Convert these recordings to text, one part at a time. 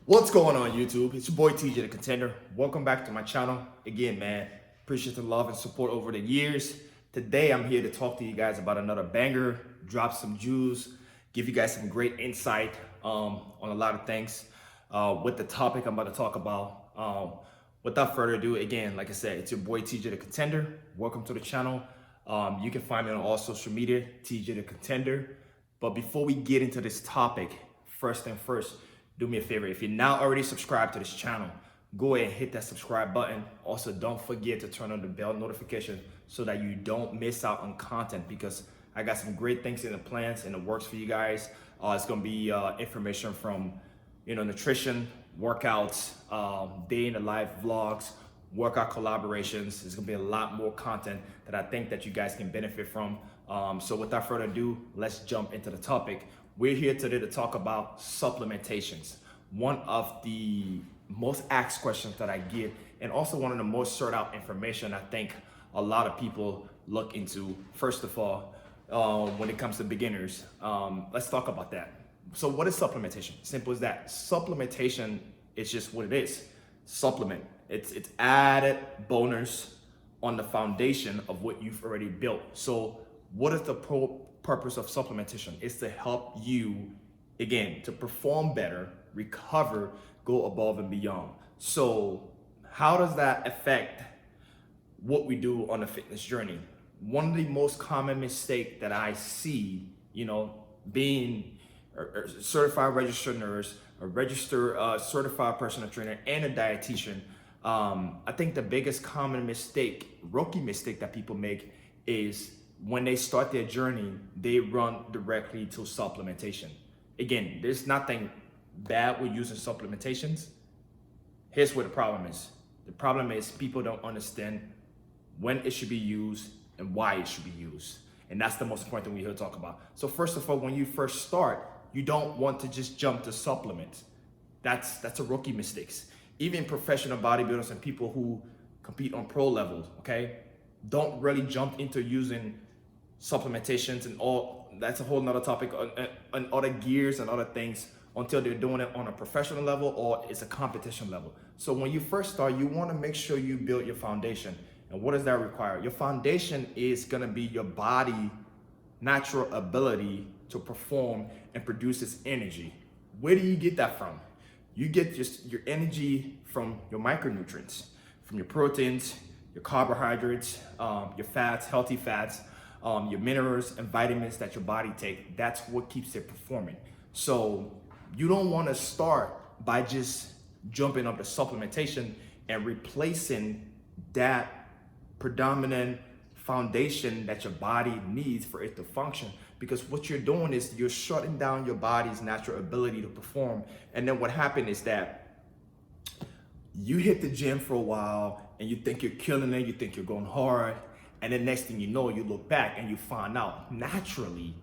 What's going on YouTube? It's your boy TJ the Contender. Welcome back to my channel. Again, man, appreciate the love and support over the years. Today I'm here to talk to you guys about another banger, drop some juice, give you guys some great insight on a lot of things with the topic I'm about to talk about. Without further ado, again, like I said, it's your boy TJ the Contender. Welcome to the channel. You can find me on all social media, TJ the Contender. But before we get into this topic, first thing first, do me a favor. If you're not already subscribed to this channel, go ahead and hit that subscribe button. Also, don't forget to turn on the bell notification so that you don't miss out on content, because I got some great things in the plans and the works for you guys. It's gonna be information from nutrition, workouts, day in the life vlogs, workout collaborations. There's gonna be a lot more content that I think that you guys can benefit from. So without further ado, let's jump into the topic. We're here today to talk about supplementations. One of the most asked questions that I get, and also one of the most sought out information I think a lot of people look into. First of all, when it comes to beginners, let's talk about that. So what is supplementation? Simple as that. Supplementation is just what it is. Supplement. It's added bonus on the foundation of what you've already built. So what is the purpose of supplementation? It's to help you, again, to perform better, recover, go above and beyond. So how does that affect what we do on a fitness journey? One of the most common mistake that I see, being a certified registered nurse, a registered certified personal trainer, and a dietitian, I think the biggest common mistake, rookie mistake that people make is when they start their journey, they run directly to supplementation. Again, there's nothing bad with using supplementations. Here's where the problem is. The problem is people don't understand when it should be used and why it should be used. And that's the most important thing we're here to talk about. So first of all, when you first start, you don't want to just jump to supplements. That's a rookie mistake. Even professional bodybuilders and people who compete on pro level, okay, don't really jump into using supplementations and all. That's a whole nother topic on other gears and other things until they're doing it on a professional level or it's a competition level. So when you first start, you want to make sure you build your foundation. And what does that require? Your foundation is going to be your body natural ability to perform and produce its energy. Where do you get that from? You get just your energy from your micronutrients, from your proteins, your carbohydrates, your fats, healthy fats, your minerals and vitamins that your body takes. That's what keeps it performing. So you don't want to start by just jumping up the supplementation and replacing that predominant foundation that your body needs for it to function, because what you're doing is you're shutting down your body's natural ability to perform. And then what happened is that you hit the gym for a while and you think you're killing it, you think you're going hard, and then next thing you know, you look back and you find out naturally,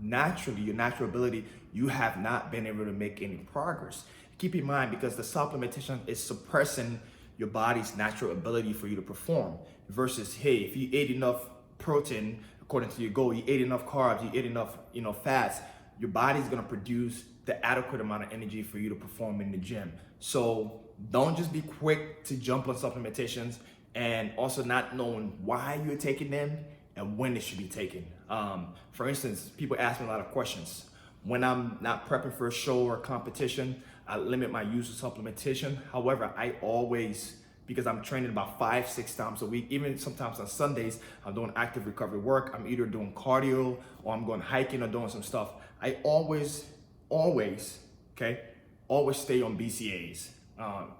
your natural ability, you have not been able to make any progress. Keep in mind, because the supplementation is suppressing your body's natural ability for you to perform, versus, hey, if you ate enough protein according to your goal, you ate enough carbs, you ate enough fats, your body's gonna produce the adequate amount of energy for you to perform in the gym. So don't just be quick to jump on supplementations and also not knowing why you're taking them and when they should be taken. For instance, people ask me a lot of questions. When I'm not prepping for a show or a competition, I limit my use of supplementation. However, I always, because I'm training about 5-6 times a week, even sometimes on Sundays, I'm doing active recovery work. I'm either doing cardio or I'm going hiking or doing some stuff. I always stay on BCAAs.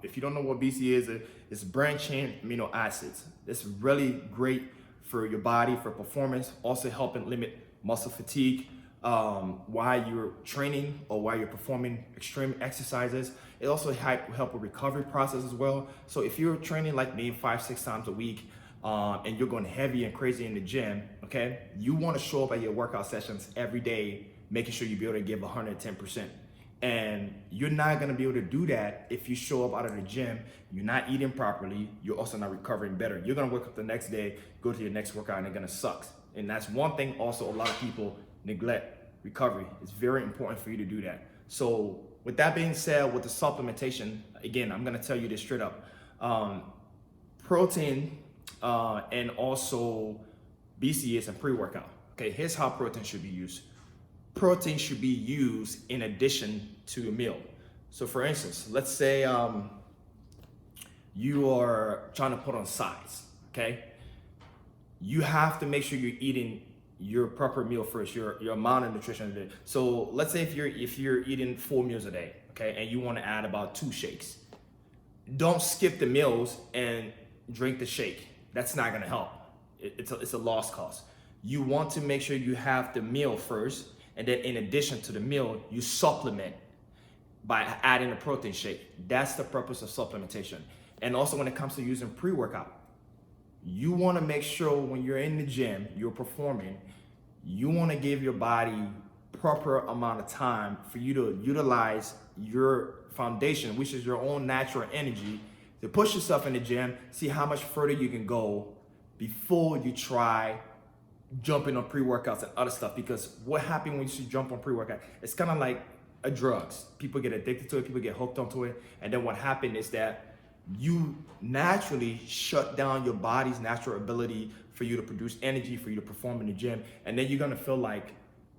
If you don't know what BCA is, it's branched chain amino acids. It's really great for your body, for performance, also helping limit muscle fatigue while you're training or while you're performing extreme exercises. It also help with recovery process as well. So if you're training like me 5-6 times a week and you're going heavy and crazy in the gym, okay, you want to show up at your workout sessions every day, making sure you be able to give 110%. And you're not going to be able to do that if you show up out of the gym, you're not eating properly, you're also not recovering better. You're going to wake up the next day, go to your next workout, and it's going to suck. And that's one thing also a lot of people neglect: recovery. It's very important for you to do that. So with that being said, with the supplementation, again, I'm gonna tell you this straight up. Protein and also BCAAs and pre-workout. Okay, here's how protein should be used. Protein should be used in addition to your meal. So for instance, let's say you are trying to put on size, okay? You have to make sure you're eating your proper meal first, your amount of nutrition a day. So let's say if you're eating 4 meals a day, okay, and you want to add about 2 shakes, don't skip the meals and drink the shake. That's not gonna help. It's a lost cause. You want to make sure you have the meal first, and then in addition to the meal, you supplement by adding a protein shake. That's the purpose of supplementation. And also when it comes to using pre-workout, you want to make sure when you're in the gym, you're performing, you want to give your body proper amount of time for you to utilize your foundation, which is your own natural energy, to push yourself in the gym, see how much further you can go before you try jumping on pre-workouts and other stuff. Because what happens when you jump on pre-workout, it's kind of like a drugs. People get addicted to it, people get hooked onto it, and then what happens is that you naturally shut down your body's natural ability for you to produce energy, for you to perform in the gym, and then you're gonna feel like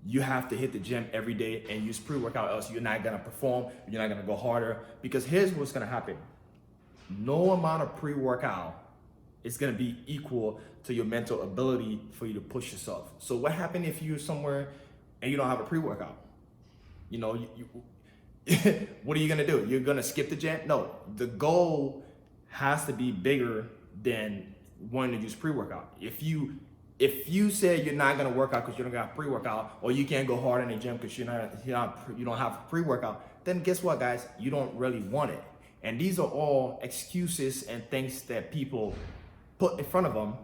you have to hit the gym every day and use pre-workout, else you're not gonna perform, you're not gonna go harder. Because here's what's gonna happen. No amount of pre-workout is gonna be equal to your mental ability for you to push yourself. So what happens if you're somewhere and you don't have a pre-workout? You know, what are you gonna do? You're gonna skip the gym? No, the goal has to be bigger than wanting to use pre-workout. If you say you're not gonna work out because you don't got pre-workout, or you can't go hard in the gym because you don't have pre-workout, then guess what, guys? You don't really want it. And these are all excuses and things that people put in front of them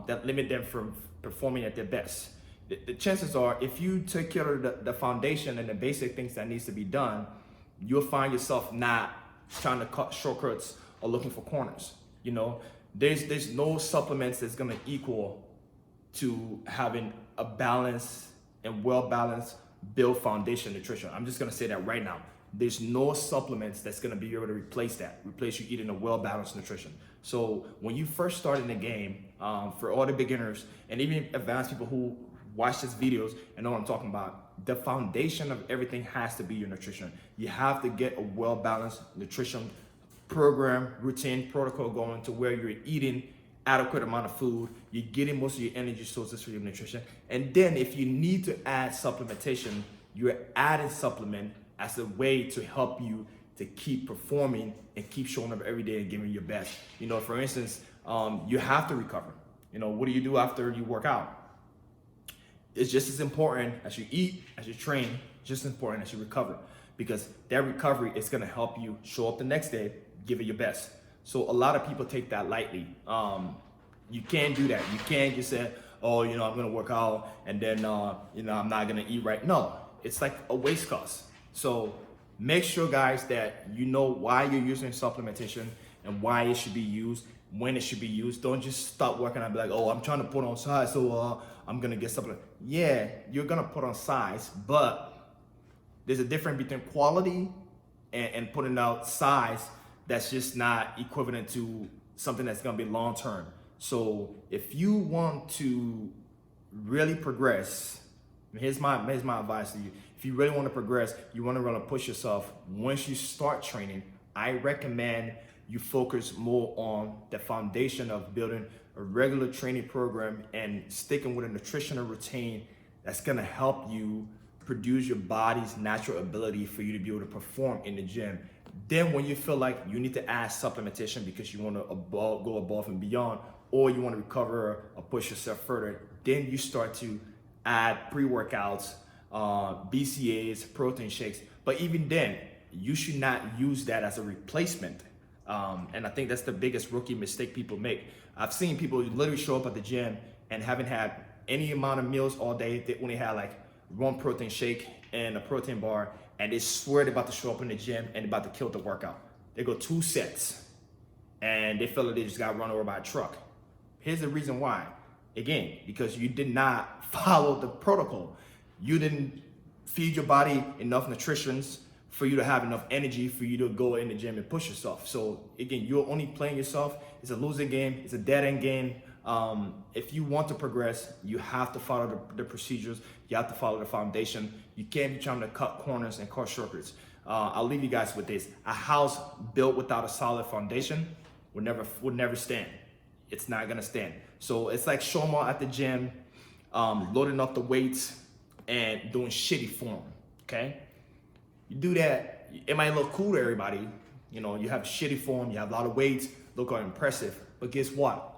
that limit them from performing at their best. The chances are, if you take care of the foundation and the basic things that needs to be done, you'll find yourself not trying to cut shortcuts or looking for corners. You know, there's no supplements that's gonna equal to having a balanced and well-balanced build foundation nutrition. I'm just gonna say that right now. There's no supplements that's gonna be able to replace you eating a well-balanced nutrition. So when you first start in the game, for all the beginners and even advanced people who watch these videos and know what I'm talking about, the foundation of everything has to be your nutrition. You have to get a well-balanced nutrition program, routine, protocol going to where you're eating adequate amount of food, you're getting most of your energy sources for your nutrition. And then if you need to add supplementation, you're adding supplement as a way to help you to keep performing and keep showing up every day and giving your best. You know, for instance, you have to recover. You know, what do you do after you work out? It's just as important as you eat, as you train, just as important as you recover, because that recovery is gonna help you show up the next day, give it your best. So a lot of people take that lightly. You can't do that. You can't just say, oh, you know, I'm gonna work out and then, you know, I'm not gonna eat right. No, it's like a waste cost. So make sure, guys, that you know why you're using supplementation and why it should be used, when it should be used. Don't just stop working and be like, oh, I'm trying to put on size, so I'm gonna get supplement. Yeah, you're gonna put on size, but there's a difference between quality and putting out size that's just not equivalent to something that's gonna be long-term. So if you want to really progress, here's my advice to you. If you really want to progress, you want to really push yourself, once you start training, I recommend you focus more on the foundation of building a regular training program and sticking with a nutritional routine that's going to help you produce your body's natural ability for you to be able to perform in the gym. Then when you feel like you need to add supplementation because you want to go above and beyond, or you want to recover or push yourself further, then you start to add pre-workouts, BCAAs, protein shakes. But even then, you should not use that as a replacement. And I think that's the biggest rookie mistake people make. I've seen people literally show up at the gym and haven't had any amount of meals all day. They only had like one protein shake and a protein bar, and they swear they're about to show up in the gym and about to kill the workout. They go 2 sets and they feel like they just got run over by a truck. Here's the reason why. Again, because you did not follow the protocol. You didn't feed your body enough nutrition for you to have enough energy for you to go in the gym and push yourself. So again, you're only playing yourself. It's a losing game. It's a dead end game. If you want to progress, you have to follow the procedures. You have to follow the foundation. You can't be trying to cut corners and cut shortcuts. I'll leave you guys with this. A house built without a solid foundation would never stand. It's not gonna stand. So it's like Shoma at the gym, loading up the weights and doing shitty form, okay? You do that, it might look cool to everybody. You know, you have shitty form, you have a lot of weights, look impressive. But guess what?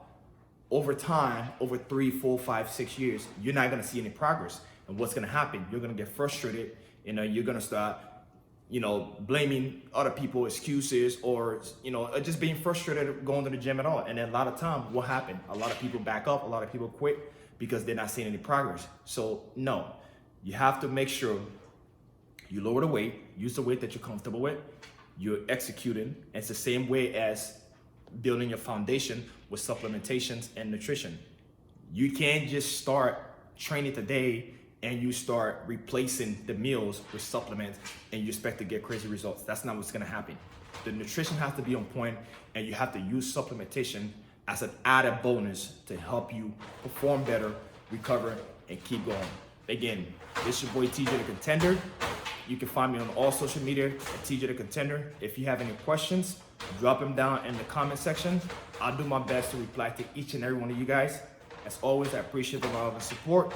Over time, over 3, 4, 5, 6 years, you're not gonna see any progress. And what's gonna happen? You're gonna get frustrated. You know, you're gonna start, you know, blaming other people, excuses, or, you know, just being frustrated going to the gym at all. And then a lot of time, what happened? A lot of people back up, a lot of people quit because they're not seeing any progress. So no, you have to make sure you lower the weight, use the weight that you're comfortable with, you're executing. And it's the same way as building your foundation with supplementations and nutrition. You can't just start training today and you start replacing the meals with supplements and you expect to get crazy results. That's not what's gonna happen. The nutrition has to be on point and you have to use supplementation as an added bonus to help you perform better, recover, and keep going. Again, this is your boy TJ the Contender. You can find me on all social media at TJ the Contender. If you have any questions, drop them down in the comment section. I'll do my best to reply to each and every one of you guys. As always, I appreciate the love and support.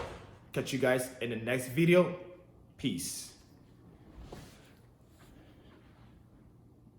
Catch you guys in the next video. Peace.